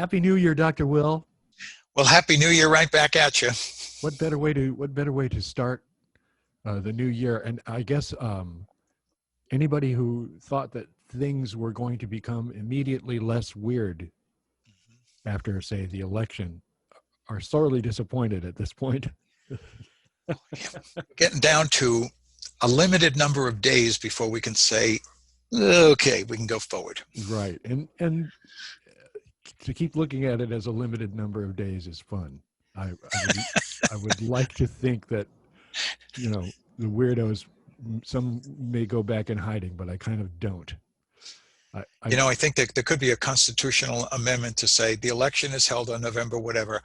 Happy New Year, Dr. Will. Well, Happy New Year right back at you. What better way to start the new year? And I guess anybody who thought that things were going to become immediately less weird after, say, the election are sorely disappointed at this point. Getting down to a limited number of days before we can say, okay, we can go forward. Right. And to keep looking at it as a limited number of days is fun. I would like to think that, the weirdos, some may go back in hiding, but I kind of don't. I think that there could be a constitutional amendment to say the election is held on November, whatever,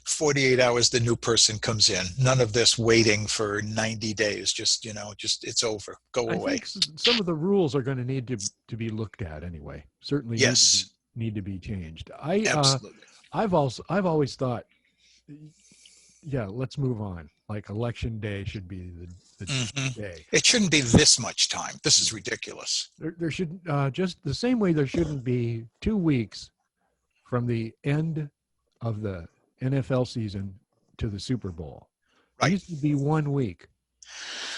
48 hours, the new person comes in. None of this waiting for 90 days. Just it's over. Go away. I think some of the rules are going to need to be looked at anyway. Certainly Yes. need to be changed. Absolutely. I've always thought, yeah, let's move on. Like election day should be the day. It shouldn't be this much time. This is ridiculous. There should just the same way there shouldn't be 2 weeks from the end of the NFL season to the Super Bowl. Right. It used to be 1 week,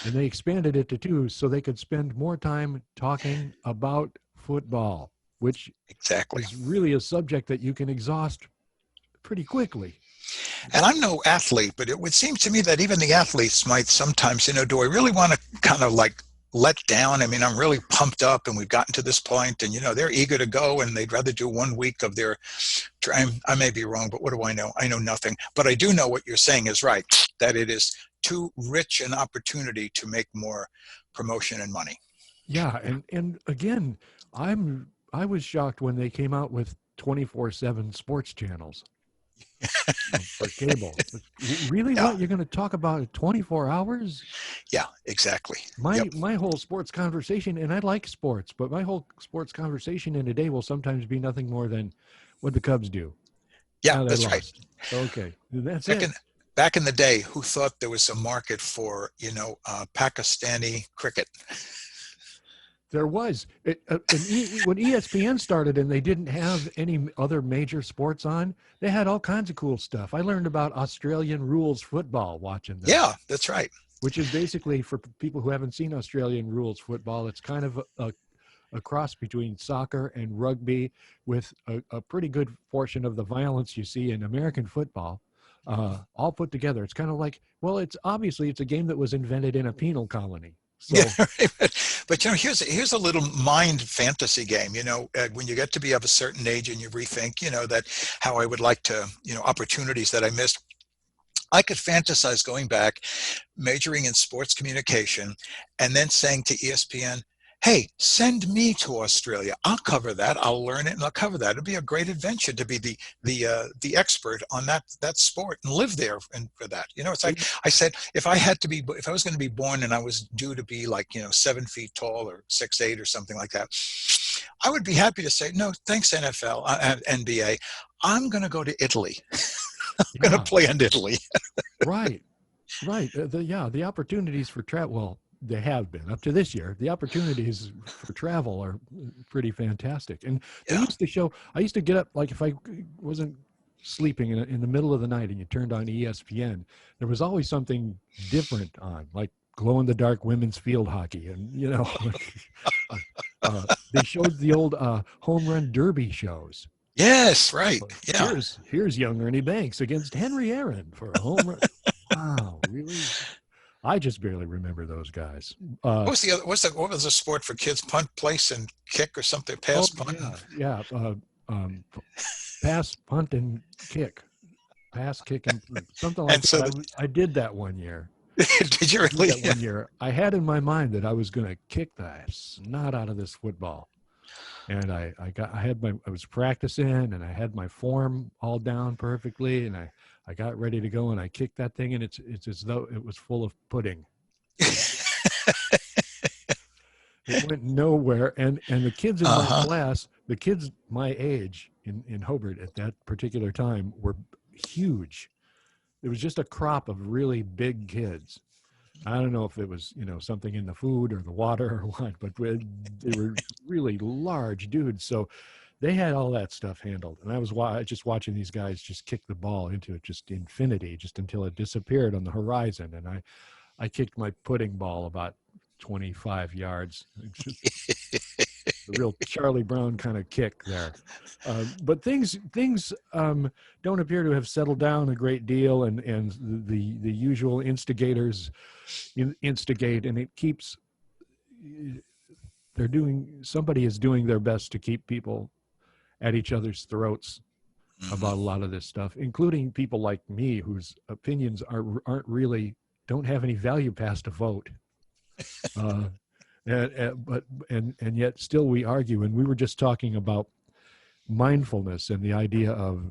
and they expanded it to 2 so they could spend more time talking about football, which Exactly. is really a subject that you can exhaust pretty quickly. And I'm no athlete, but it would seem to me that even the athletes might sometimes, do I really want to kind of like let down? I mean, I'm really pumped up and we've gotten to this point and, they're eager to go and they'd rather do 1 week of their, I may be wrong, but what do I know? I know nothing. But I do know what you're saying is right, that it is too rich an opportunity to make more promotion and money. Yeah. And again, I was shocked when they came out with 24/7 sports channels. For cable. Really? Yeah. What? You're going to talk about it 24 hours? Yeah, exactly. My whole sports conversation, and I like sports, but my whole sports conversation in a day will sometimes be nothing more than what the Cubs do. Yeah, that's right. Okay. That's it. Back in the day, who thought there was a market for, Pakistani cricket? There was. When ESPN started and they didn't have any other major sports on, they had all kinds of cool stuff. I learned about Australian rules football watching them. Yeah, that's right. Which is basically, for people who haven't seen Australian rules football, it's kind of a cross between soccer and rugby with a pretty good portion of the violence you see in American football, all put together. It's kind of like, well, it's a game that was invented in a penal colony. So, yeah, but here's a little mind fantasy game. When you get to be of a certain age and you rethink, that how I would like to, opportunities that I missed. I could fantasize going back, majoring in sports communication, and then saying to ESPN, "Hey, send me to Australia. I'll cover that. I'll learn it, and I'll cover that. It'd be a great adventure to be the expert on that sport and live there and for that." It's like I said, if I was going to be born and I was due to be like 7 feet tall or 6'8" or something like that, I would be happy to say, "No, thanks, NFL, NBA. I'm going to go to Italy. I'm going to play in Italy." Right. The opportunities for travel. Well, they have been up to this year. The opportunities for travel are pretty fantastic. And they I used to get up, like if I wasn't sleeping in the middle of the night and you turned on ESPN, there was always something different on, like glow in the dark women's field hockey. And, they showed the old home run derby shows. Yes, right. Yeah. Here's young Ernie Banks against Henry Aaron for a home run. Wow, really? I just barely remember those guys. What was the sport for kids? Punt, place, and kick, or something? Pass, punt. Yeah. Pass, punt, and kick. Pass, kick, and something like that. I did that 1 year. Did you really? That 1 year. I had in my mind that I was going to kick the snot out of this football, and I was practicing, and I had my form all down perfectly, and I got ready to go, and I kicked that thing, and it's as though it was full of pudding. It went nowhere, and the kids in my class, the kids my age in Hobart at that particular time were huge. It was just a crop of really big kids. I don't know if it was, something in the food or the water or what, but they were really large dudes. So they had all that stuff handled, and I was just watching these guys just kick the ball into it, just infinity, just until it disappeared on the horizon. And I kicked my pudding ball about 25 yards. Just the real Charlie Brown kind of kick there. But things don't appear to have settled down a great deal, and the usual instigators instigate, and it keeps. Somebody is doing their best to keep people at each other's throats Hmm. about a lot of this stuff, including people like me whose opinions aren't really don't have any value past a vote. Uh, and yet still we argue. And we were just talking about mindfulness and the idea of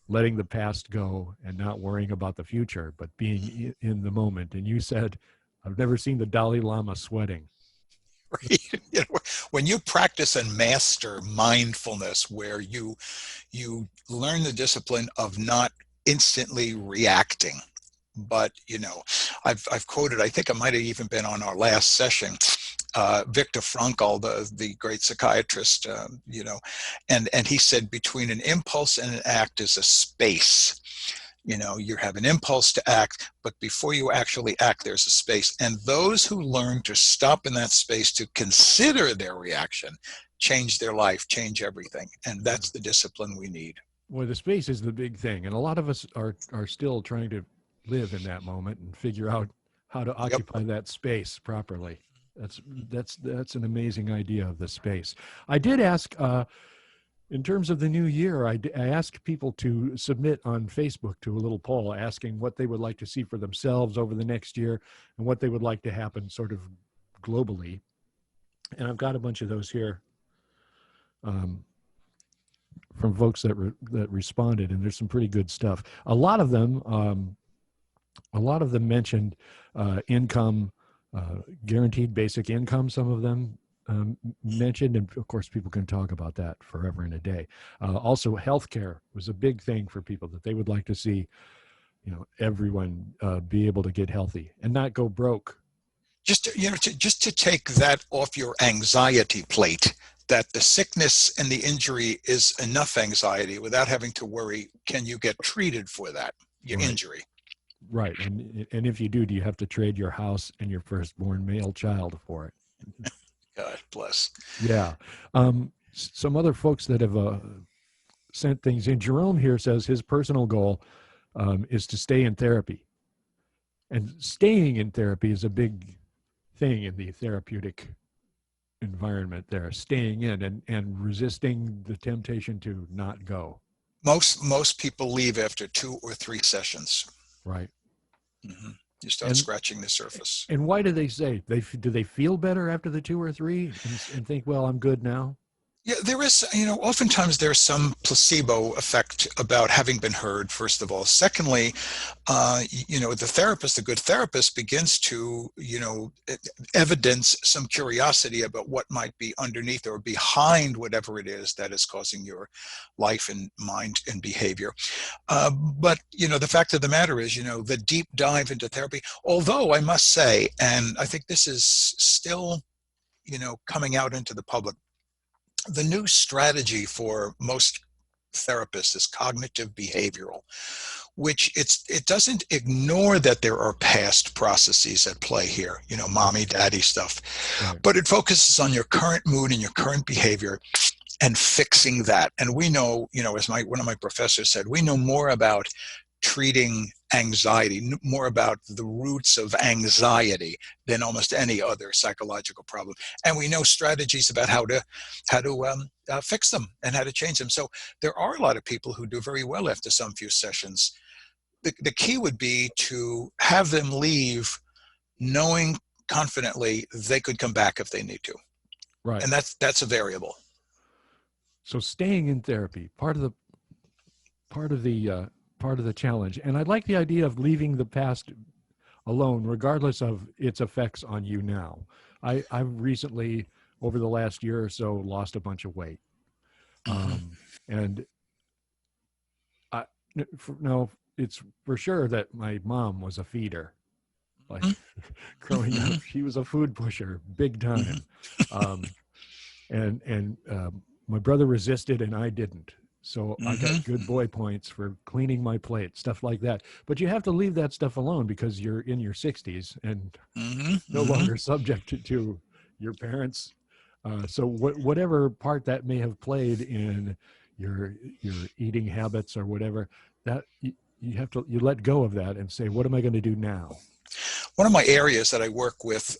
letting the past go and not worrying about the future, but being in the moment. And you said, I've never seen the Dalai Lama sweating. Right? You know, when you practice and master mindfulness, where you learn the discipline of not instantly reacting, but I've quoted, I think it might have even been on our last session, Viktor Frankl, the great psychiatrist, and he said between an impulse and an act is a space. You have an impulse to act, but before you actually act, there's a space. And those who learn to stop in that space to consider their reaction change their life, change everything. And Yeah. that's the discipline we need. Well, the space is the big thing, and a lot of us are still trying to live in that moment and figure out how to Yep. occupy that space properly. That's an amazing idea of the space. I did ask, in terms of the new year, I asked people to submit on Facebook to a little poll asking what they would like to see for themselves over the next year and what they would like to happen sort of globally. And I've got a bunch of those here. From folks that responded, and there's some pretty good stuff. A lot of them mentioned income, guaranteed basic income. Some of them mentioned, and of course, people can talk about that forever and a day. Also, healthcare was a big thing for people that they would like to see. Everyone be able to get healthy and not go broke. Just to take that off your anxiety plate, that the sickness and the injury is enough anxiety without having to worry, can you get treated for that, your Right. injury? Right. And if you do you have to trade your house and your firstborn male child for it? God bless. Yeah. Some other folks that have sent things in. Jerome here says his personal goal is to stay in therapy. And staying in therapy is a big thing in the therapeutic environment there, staying in and resisting the temptation to not go. Most people leave after 2 or 3 sessions. Right. Hmm. You start And scratching the surface. and why do they say do they feel better after the two or three and think, well, I'm good now? Yeah, there is, oftentimes there's some placebo effect about having been heard, first of all. Secondly, the good therapist begins to, evidence some curiosity about what might be underneath or behind whatever it is that is causing your life and mind and behavior. But, the fact of the matter is, the deep dive into therapy, although I must say, and I think this is still, coming out into the public, the new strategy for most therapists is cognitive behavioral, which it doesn't ignore that there are past processes at play here, mommy, daddy stuff, Right. but it focuses on your current mood and your current behavior and fixing that. And we know, as one of my professors said, we know more about treating anxiety, more about the roots of anxiety than almost any other psychological problem. And we know strategies about how to fix them and how to change them. So there are a lot of people who do very well after some few sessions. The key would be to have them leave knowing confidently they could come back if they need to. Right. And that's a variable. So staying in therapy, part of the part of the challenge. And I like the idea of leaving the past alone, regardless of its effects on you now. I've recently, over the last year or so, lost a bunch of weight. Mm-hmm. And I, no, it's for sure that my mom was a feeder. Like growing up, Mm-hmm. she was a food pusher, big Mm-hmm. time. Um, and my brother resisted and I didn't. So I got good Mm-hmm. boy points for cleaning my plate, stuff like that. But you have to leave that stuff alone because you're in your 60s and Mm-hmm. no Mm-hmm. longer subject to your parents. So whatever part that may have played in your eating habits or whatever, that you have to, you let go of that and say, what am I going to do now? One of my areas that I work with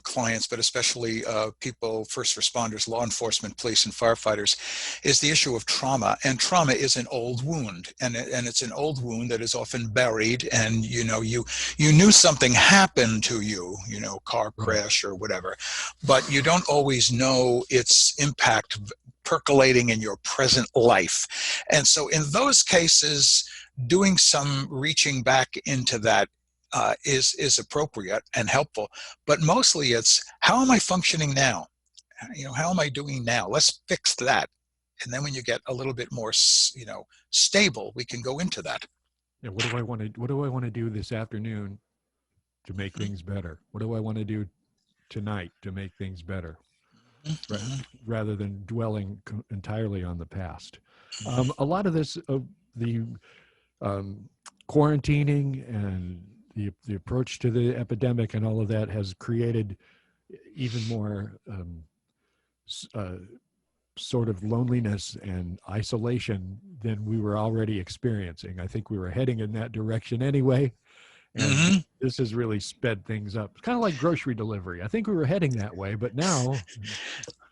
clients, but especially people, first responders, law enforcement, police, and firefighters, is the issue of trauma. And trauma is an old wound, and it's an old wound that is often buried. And you knew something happened to you, car Right. crash or whatever, but you don't always know its impact percolating in your present life. And so, in those cases, doing some reaching back into that is appropriate and helpful, but mostly it's how am I functioning now? How am I doing now? Let's fix that, and then when you get a little bit more, stable, we can go into that. Yeah. What do I want to do this afternoon to make things better? What do I want to do tonight to make things better? Mm-hmm. Rather than dwelling entirely on the past. A lot of this, the um, quarantining and the approach to the epidemic and all of that has created even more uh, sort of loneliness and isolation than we were already experiencing. I think we were heading in that direction anyway, and Mm-hmm. this has really sped things up. It's kind of like grocery delivery. I think we were heading that way, but now,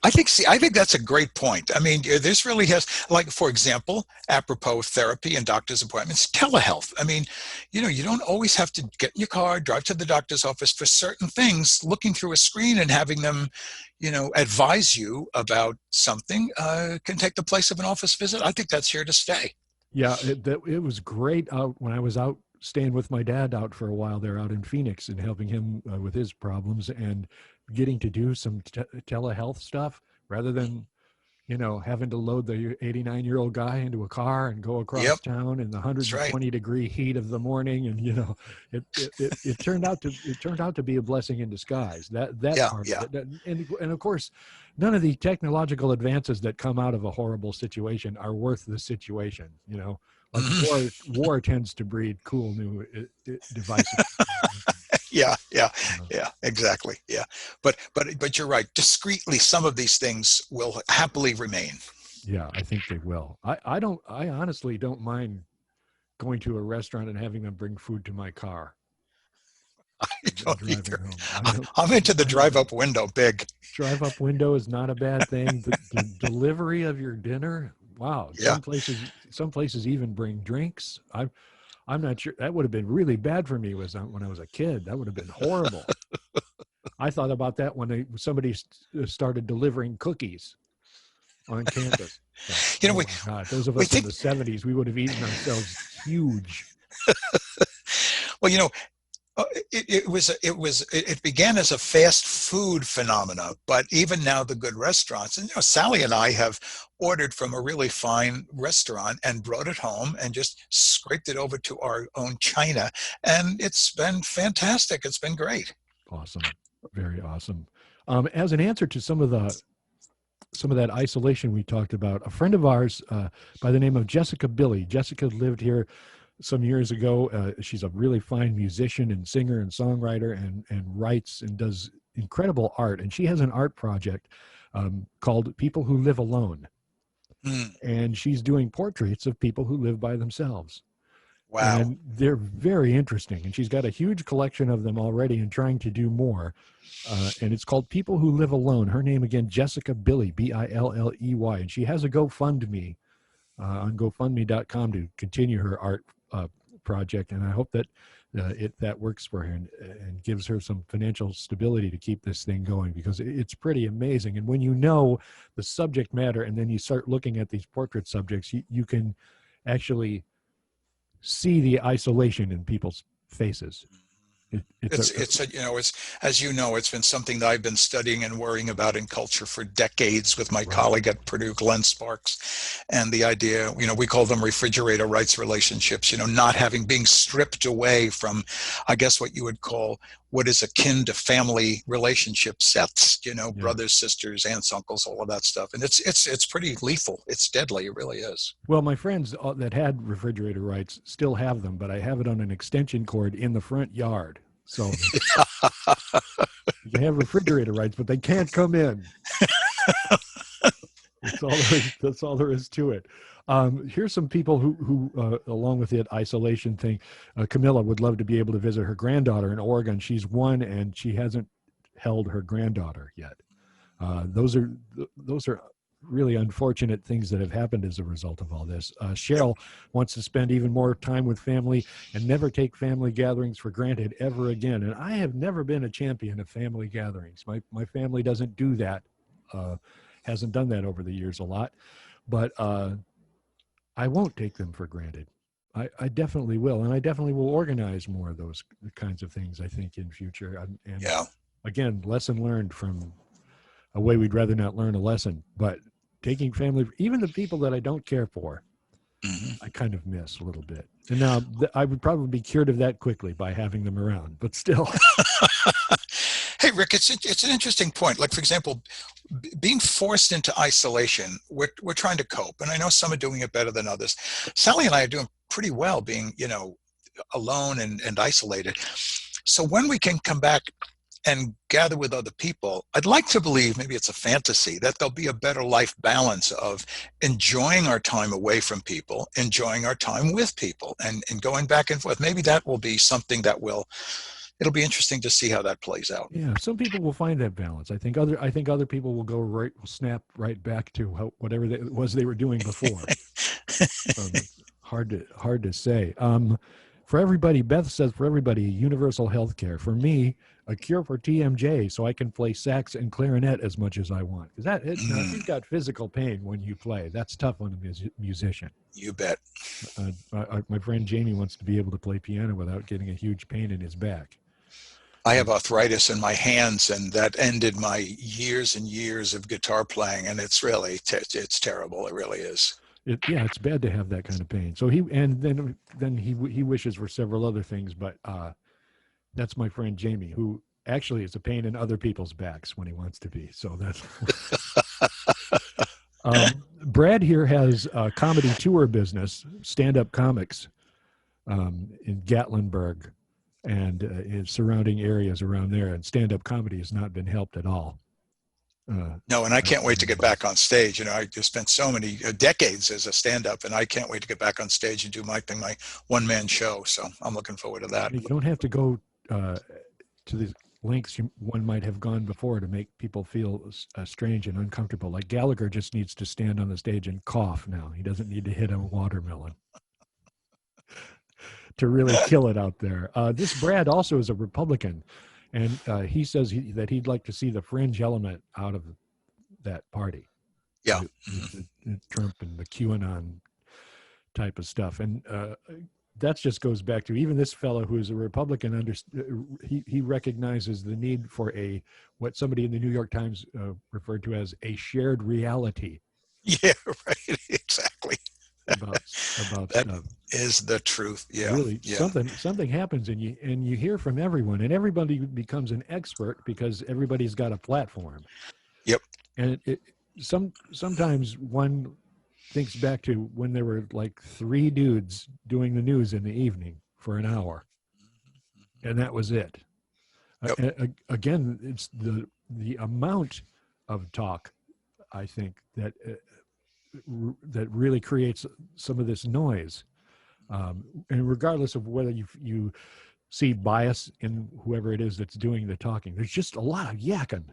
I think that's a great point. I mean, this really has, like, for example, apropos of therapy and doctor's appointments, telehealth. I mean, you don't always have to get in your car, drive to the doctor's office for certain things. Looking through a screen and having them, advise you about something can take the place of an office visit. I think that's here to stay. yeah, it was great out when I was out staying with my dad out for a while there out in Phoenix and helping him with his problems and getting to do some telehealth stuff rather than having to load the 89-year-old guy into a car and go Yep, across town in the that's right. 120-degree heat of the morning. And it turned out to be a blessing in disguise. That Yeah, part of yeah. it, and of course, none of the technological advances that come out of a horrible situation are worth the situation. Like Mhm. war tends to breed cool new devices. Yeah, yeah, Uh, yeah, exactly. Yeah. But you're right. Discreetly, some of these things will happily remain. yeah, I think they will. I honestly don't mind going to a restaurant and having them bring food to my car I and don't driving either. home. I don't. I'm into the I don't. drive up window big. Drive up window is not a bad thing. The delivery of your dinner. Wow. Yeah. Some places even bring drinks. I'm not sure that would have been really bad for me when I was a kid. That would have been horrible. I thought about that when somebody started delivering cookies on campus. Thought, You know, oh we, my God, those of we us in think, the 70s, we would have eaten ourselves huge. well, it began as a fast food phenomena, but even now the good restaurants, and Sally and I have ordered from a really fine restaurant and brought it home and just scraped it over to our own china, and it's been fantastic. It's been great. Awesome. Very awesome. As an answer to some of that isolation we talked about, a friend of ours by the name of Jessica Billy. Jessica lived here some years ago. She's a really fine musician and singer and songwriter and writes and does incredible art. And she has an art project called People Who Live Alone. Mm, And she's doing portraits of people who live by themselves. wow. And they're very interesting. And she's got a huge collection of them already and trying to do more. And it's called People Who Live Alone. Her name again, Jessica Billy, Billey. And she has a GoFundMe on GoFundMe.com to continue her art project. And I hope that that works for her and gives her some financial stability to keep this thing going because it's pretty amazing. And when you know the subject matter and then you start looking at these portrait subjects, you can actually see the isolation in people's faces. It's It's as it's been something that I've been studying and worrying about in culture for decades with my right. colleague at Purdue, Glenn Sparks, and the idea, we call them refrigerator rights relationships, not being stripped away from, I guess, what you would call what is akin to family relationship sets, you know, Yeah. brothers, sisters, aunts, uncles, all of that stuff. And it's pretty lethal. It's deadly. It really is. Well, my friends that had refrigerator rights still have them, but I have it on an extension cord in the front yard. So they have refrigerator rights, but they can't come in. That's all there is to it. Here's some people who along with the isolation thing, Camilla would love to be able to visit her granddaughter in Oregon. She's 1 and she hasn't held her granddaughter yet. Those are really unfortunate things that have happened as a result of all this. Cheryl wants to spend even more time with family and never take family gatherings for granted ever again. And I have never been a champion of family gatherings. My family doesn't do that. Hasn't done that over the years a lot, but I won't take them for granted. I definitely will, and I definitely will organize more of those kinds of things, I think, in future. And again, lesson learned from a way we'd rather not learn a lesson, but taking family, even the people that I don't care for, I kind of miss a little bit. And now I would probably be cured of that quickly by having them around, but still. Hey, Rick, it's an interesting point. Like, for example, being forced into isolation, we're trying to cope. And I know some are doing it better than others. Sally and I are doing pretty well being, you know, alone and isolated. So when we can come back and gather with other people, I'd like to believe, maybe it's a fantasy, that there'll be a better life balance of enjoying our time away from people, enjoying our time with people, and going back and forth. Maybe that will be something that it'll be interesting to see how that plays out. Yeah, some people will find that balance. I think other people will snap right back to whatever it was they were doing before. Hard to say. For everybody, Beth says, for everybody, universal health care. For me, a cure for TMJ, so I can play sax and clarinet as much as I want. Because if you've got physical pain when you play, that's tough on a musician. You bet. My friend Jamie wants to be able to play piano without getting a huge pain in his back. I have arthritis in my hands, and that ended my years and years of guitar playing. And it's really, it's terrible. It really is. It's bad to have that kind of pain. So then he wishes for several other things, but that's my friend Jamie, who actually is a pain in other people's backs when he wants to be. So that's Brad here has a comedy tour business, stand-up comics in Gatlinburg and in surrounding areas around there, and stand-up comedy has not been helped at all. No, and I can't wait to get back on stage. You know, I just spent so many decades as a stand-up, and I can't wait to get back on stage and do my thing, my one-man show. So I'm looking forward to that. You don't have to go to the lengths one might have gone before to make people feel strange and uncomfortable. Like Gallagher just needs to stand on the stage and cough now. He doesn't need to hit a watermelon to really kill it out there. This Brad also is a Republican. And he says that he'd like to see the fringe element out of that party. Yeah. The Trump and the QAnon type of stuff. And that just goes back to even this fellow who is a Republican, he recognizes the need for what somebody in the New York Times referred to as a shared reality. Yeah, right. Exactly. About that stuff. Is the truth. Yeah. Really, something happens and you hear from everyone, and everybody becomes an expert because everybody's got a platform. Yep. And sometimes one thinks back to when there were like 3 dudes doing the news in the evening for an hour, and that was it. Yep. Again, it's the amount of talk, I think, that really creates some of this noise. And regardless of whether you see bias in whoever it is that's doing the talking, there's just a lot of yakking.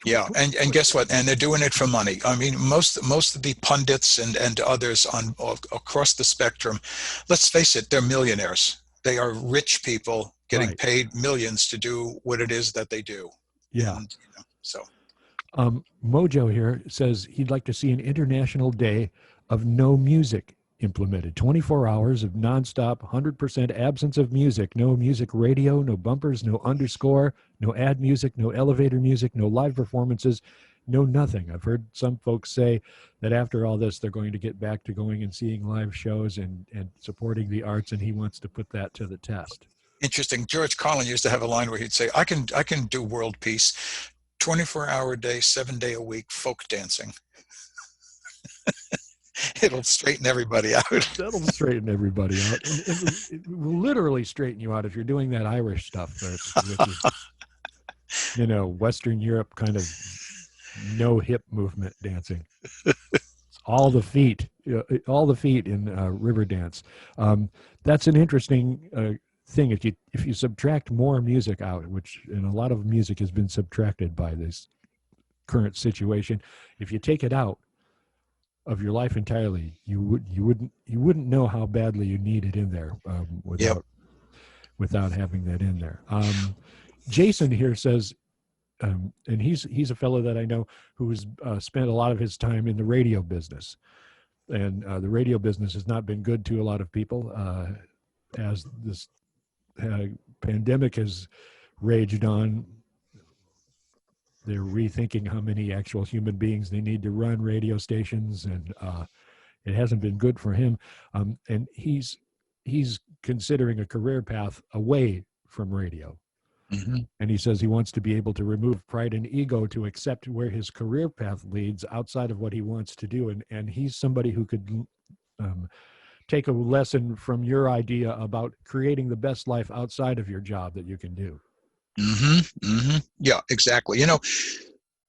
Yeah, and guess what? And they're doing it for money. I mean, most of the pundits and others across the spectrum, let's face it, they're millionaires. They are rich people getting paid millions to do what it is that they do. Yeah. And, so. Mojo here says he'd like to see an international day of no music implemented. 24 hours of nonstop, 100% absence of music. No music radio, no bumpers, no underscore, no ad music, no elevator music, no live performances, no nothing. I've heard some folks say that after all this, they're going to get back to going and seeing live shows and supporting the arts, and he wants to put that to the test. Interesting. George Carlin used to have a line where he'd say, I can do world peace, 24-hour day, 7-day a week, folk dancing. It'll straighten everybody out. That'll straighten everybody out, and it will literally straighten you out if you're doing that Irish stuff, which is, Western Europe kind of no hip movement dancing. It's all the feet in river dance. That's an interesting thing. If you subtract more music out, which and a lot of music has been subtracted by this current situation, if you take it out of your life entirely, you wouldn't know how badly you need it in there Yep. without having that in there. Jason here says, and he's a fellow that I know who's spent a lot of his time in the radio business, and the radio business has not been good to a lot of people as this pandemic has raged on. They're rethinking how many actual human beings they need to run radio stations, and it hasn't been good for him. And he's considering a career path away from radio. Mm-hmm. And he says he wants to be able to remove pride and ego to accept where his career path leads outside of what he wants to do. And he's somebody who could take a lesson from your idea about creating the best life outside of your job that you can do. Mm-hmm. Mm-hmm. Yeah, exactly.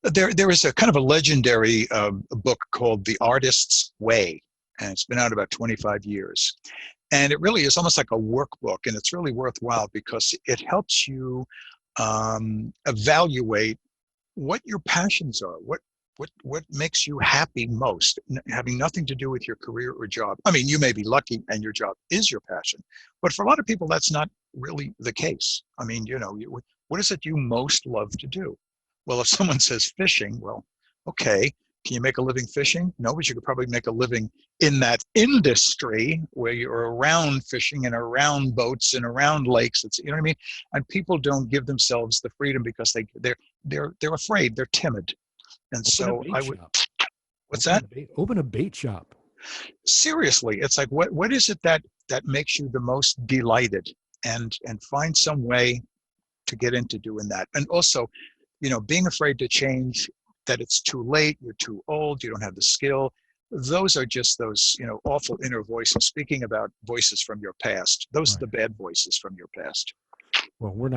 There is a kind of a legendary book called The Artist's Way, and it's been out about 25 years. And it really is almost like a workbook, and it's really worthwhile because it helps you evaluate what your passions are, what makes you happy most, having nothing to do with your career or job. I mean, you may be lucky and your job is your passion, but for a lot of people, that's not really the case. I mean, what is it you most love to do? Well, if someone says fishing, well, okay, can you make a living fishing? No, but you could probably make a living in that industry where you're around fishing and around boats and around lakes. It's, you know what I mean? And people don't give themselves the freedom because they're afraid, they're timid. And so I would, what's that? Open a bait shop. Seriously, it's like, what is it that makes you the most delighted, and find some way to get into doing that. And also, being afraid to change, that it's too late, you're too old, you don't have the skill. Those are just those, awful inner voices. Speaking about voices from your past, those are the bad voices from your past. Well, we're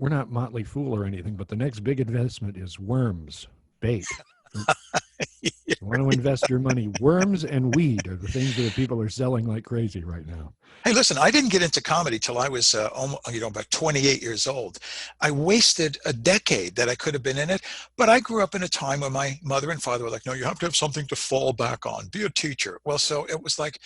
not Motley Fool or anything, but the next big investment is worms, bait. You want to invest your money. Worms and weed are the things that people are selling like crazy right now. Hey, listen, I didn't get into comedy till I was about 28 years old. I wasted a decade that I could have been in it, but I grew up in a time when my mother and father were like, no, you have to have something to fall back on. Be a teacher. Well, so it was like,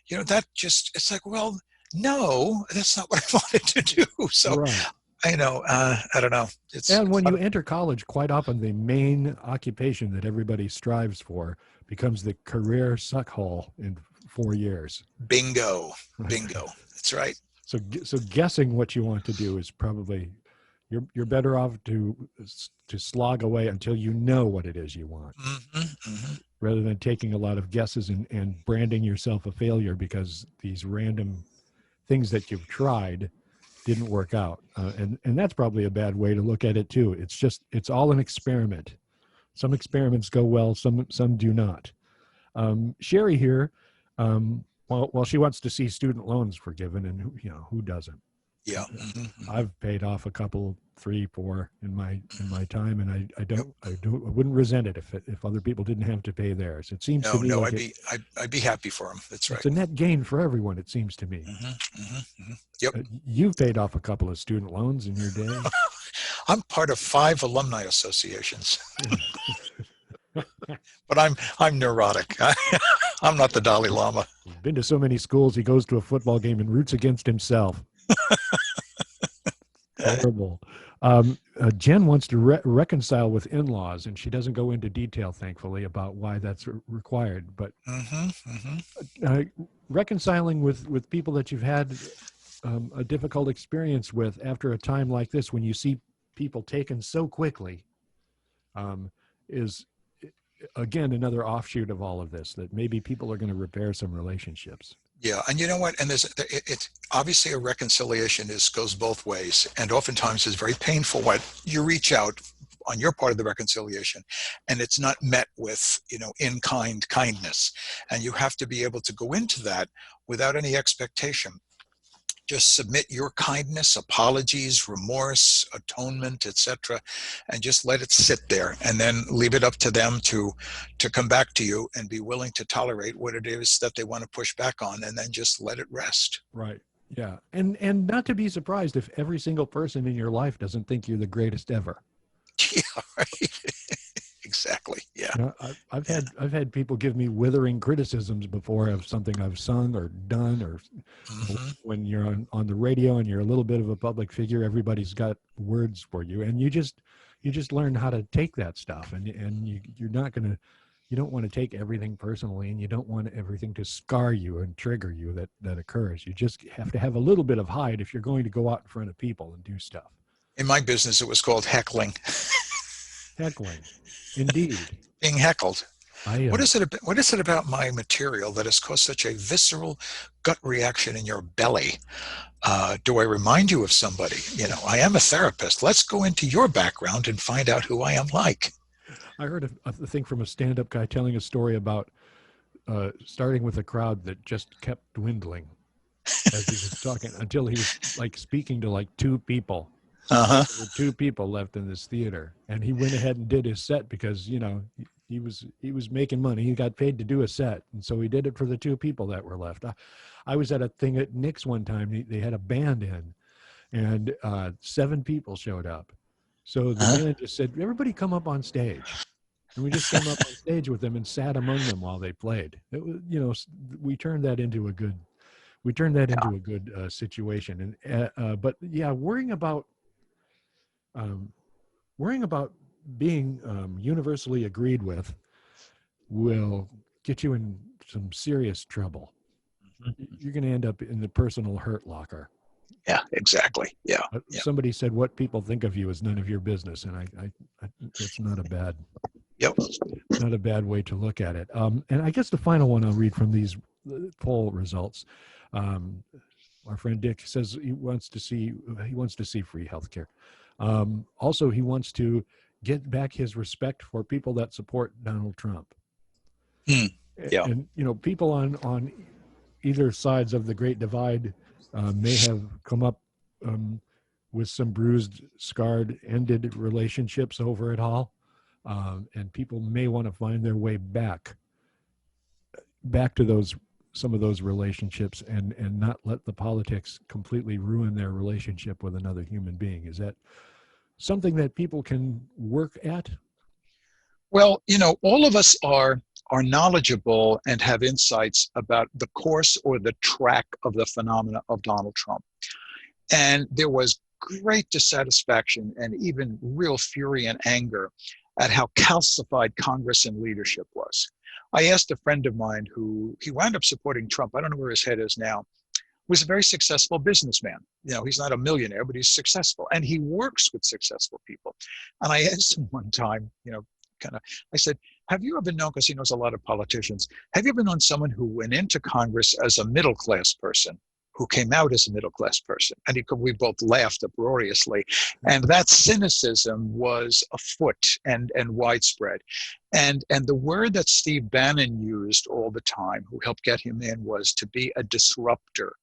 it's like, well, no, that's not what I wanted to do. So right. I don't know. And when you enter college, quite often the main occupation that everybody strives for becomes the career suckhole in 4 years. Bingo. That's right. So guessing what you want to do is probably you're better off to slog away until you know what it is you want, rather than taking a lot of guesses and branding yourself a failure because these random things that you've tried didn't work out. And that's probably a bad way to look at it too. It's all an experiment. Some experiments go well, some do not. Sherry here, well, she wants to see student loans forgiven, and who doesn't? Yeah. I've paid off a couple, 3, 4 in my time, and I wouldn't resent it if other people didn't have to pay theirs. It seems to me I'd be happy for them. That's right. It's a net gain for everyone, it seems to me. Yep. You've paid off a couple of student loans in your day. I'm part of 5 alumni associations. But I'm neurotic. I'm not the Dalai Lama. He's been to so many schools, he goes to a football game and roots against himself. Horrible. Jen wants to reconcile with in-laws, and she doesn't go into detail, thankfully, about why that's required. But reconciling with people that you've had a difficult experience with after a time like this, when you see people taken so quickly, is again another offshoot of all of this, that maybe people are going to repair some relationships. Yeah, and you know what? And it's obviously a reconciliation is goes both ways, and oftentimes is very painful when you reach out on your part of the reconciliation, and it's not met with in kindness, and you have to be able to go into that without any expectation. Just submit your kindness, apologies, remorse, atonement, etc., and just let it sit there, and then leave it up to them to come back to you and be willing to tolerate what it is that they want to push back on, and then just let it rest. Right. Yeah. And not to be surprised if every single person in your life doesn't think you're the greatest ever. Yeah, right. Exactly. Yeah. You know, I've Yeah. had people give me withering criticisms before of something I've sung or done, or Hmm. when you're on the radio and you're a little bit of a public figure, everybody's got words for you, and you just learn how to take that stuff, and you're not gonna you don't want to take everything personally, and you don't want everything to scar you and trigger you that occurs. You just have to have a little bit of hide if you're going to go out in front of people and do stuff. In my business, it was called heckling, Heckling, indeed. being heckled. I What is it about my material that has caused such a visceral gut reaction in your belly? Do I remind you of somebody? I am a therapist. Let's go into your background and find out who I am like. I heard a thing from a stand-up guy telling a story about starting with a crowd that just kept dwindling as he was talking until he was like speaking to like two people. Uh-huh. There were two people left in this theater, and he went ahead and did his set because he was making money. He got paid to do a set, and so he did it for the two people that were left. I was at a thing at Nick's one time. They had a band in, and seven people showed up. So the Uh-huh. band just said, "Everybody come up on stage." And we just came up on stage with them and sat among them while they played. It was, we turned that into a good, Yeah. situation. And but yeah, um, worrying about being universally agreed with will get you in some serious trouble. You're going to end up in the personal hurt locker. Yeah, exactly. Yeah. Yeah. Somebody said, "What people think of you is none of your business," and it's not a bad Yep. not a bad way to look at it. And I guess the final one I'll read from these poll results. Um, our friend Dick says he wants to see free healthcare. Also, he wants to get back his respect for people that support Donald Trump. Hmm. Yeah. And people on either sides of the Great Divide may have come up um, with some bruised, scarred, ended relationships over it all, and people may want to find their way back to those some of those relationships, and not let the politics completely ruin their relationship with another human being. Is that something that people can work at? Well, all of us are knowledgeable and have insights about the course or the track of the phenomena of Donald Trump. And there was great dissatisfaction and even real fury and anger at how calcified Congress and leadership was. I asked a friend of mine who he wound up supporting Trump. I don't know where his head is now. Was a very successful businessman. He's not a millionaire, but he's successful, and he works with successful people. And I asked him one time, kind of, I said, "Have you ever known?" Because he knows a lot of politicians. Have you ever known someone who went into Congress as a middle class person, who came out as a middle class person? And we both laughed uproariously. And that cynicism was afoot and widespread. And the word that Steve Bannon used all the time, who helped get him in, was to be a disruptor,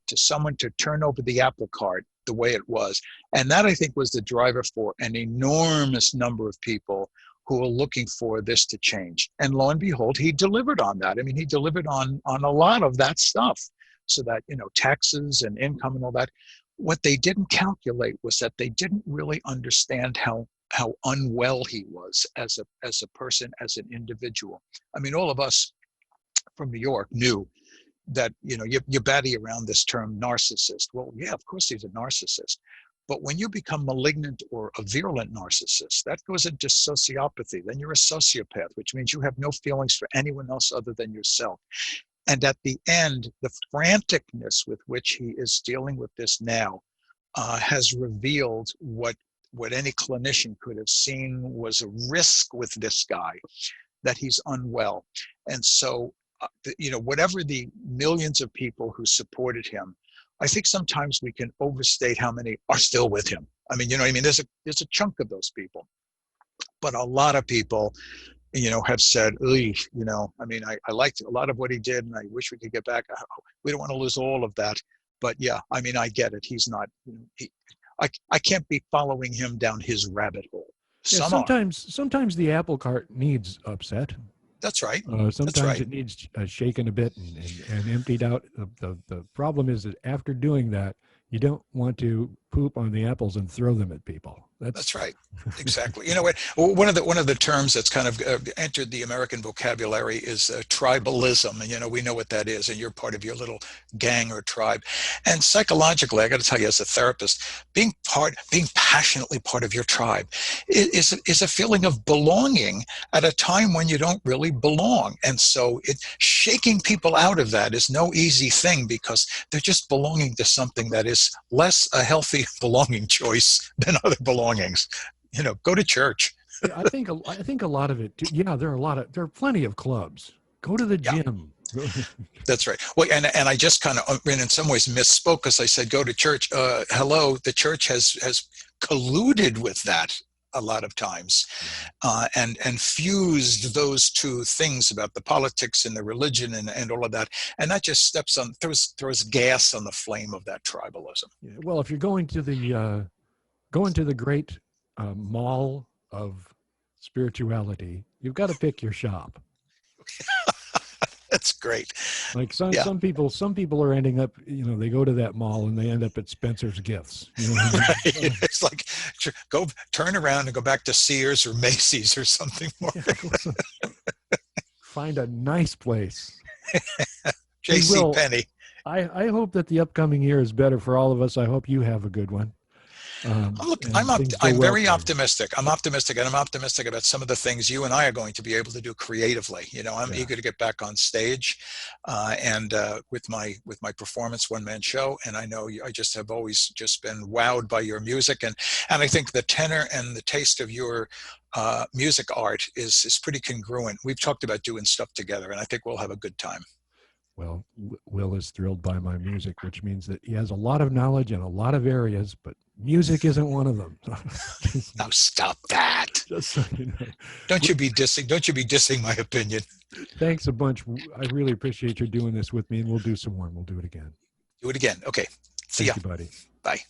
to someone to turn over the apple cart the way it was. And that, I think, was the driver for an enormous number of people who are looking for this to change. And lo and behold, he delivered on that. I mean, he delivered on a lot of that stuff. So that, taxes and income and all that. What they didn't calculate was that they didn't really understand how unwell he was as a person, as an individual. I mean, all of us from New York knew that you batty around this term narcissist. Well, yeah, of course he's a narcissist. But when you become malignant or a virulent narcissist, that goes into sociopathy. Then you're a sociopath, which means you have no feelings for anyone else other than yourself. And at the end, the franticness with which he is dealing with this now has revealed what any clinician could have seen was a risk with this guy, that he's unwell. And so whatever the millions of people who supported him, I think sometimes we can overstate how many are still with him. I mean, there's a chunk of those people, but a lot of people, have said, I liked a lot of what he did, and I wish we could get back. We don't want to lose all of that, but yeah, I mean, I get it. He's not, I can't be following him down his rabbit hole. Yeah, Some are. sometimes the apple cart needs upset. That's right. That's Sometimes right. it needs shaken a bit and emptied out. The problem is that after doing that, you don't want to poop on the apples and throw them at people. That's right. Exactly. You know what? One of the terms that's kind of entered the American vocabulary is tribalism, and we know what that is. And you're part of your little gang or tribe. And psychologically, I got to tell you, as a therapist, being passionately part of your tribe is a feeling of belonging at a time when you don't really belong. And so, shaking people out of that is no easy thing, because they're just belonging to something that is less a healthy belonging choice than other belongings. Go to church. Yeah, I think a lot of it. Yeah, there are plenty of clubs. Go to the Yeah, gym. that's right. Well, and I just kind of, in some ways, misspoke, because I said go to church. Hello, the church has colluded with that a lot of times, and fused those two things about the politics and the religion and all of that, and that just throws gas on the flame of that tribalism. Yeah, well, if you're going to the great mall of spirituality, you've got to pick your shop. That's great. Like Yeah. some people are ending up, they go to that mall and they end up at Spencer's Gifts. Right. It's like, go turn around and go back to Sears or Macy's or something more. Yeah, find a nice place. J.C. Penney. I hope that the upcoming year is better for all of us. I hope you have a good one. I'm very optimistic. I'm optimistic, and I'm optimistic about some of the things you and I are going to be able to do creatively. I'm eager to get back on stage, and with my performance one-man show. And I know I just have always just been wowed by your music, and I think the tenor and the taste of your music art is pretty congruent. We've talked about doing stuff together, and I think we'll have a good time. Well, Will is thrilled by my music, which means that he has a lot of knowledge in a lot of areas, but music isn't one of them. Now stop that. Just so you know. Don't you be dissing my opinion. Thanks a bunch. I really appreciate you doing this with me, and we'll do some more, and we'll do it again. Do it again. Okay. See ya. Thank you, buddy. Bye.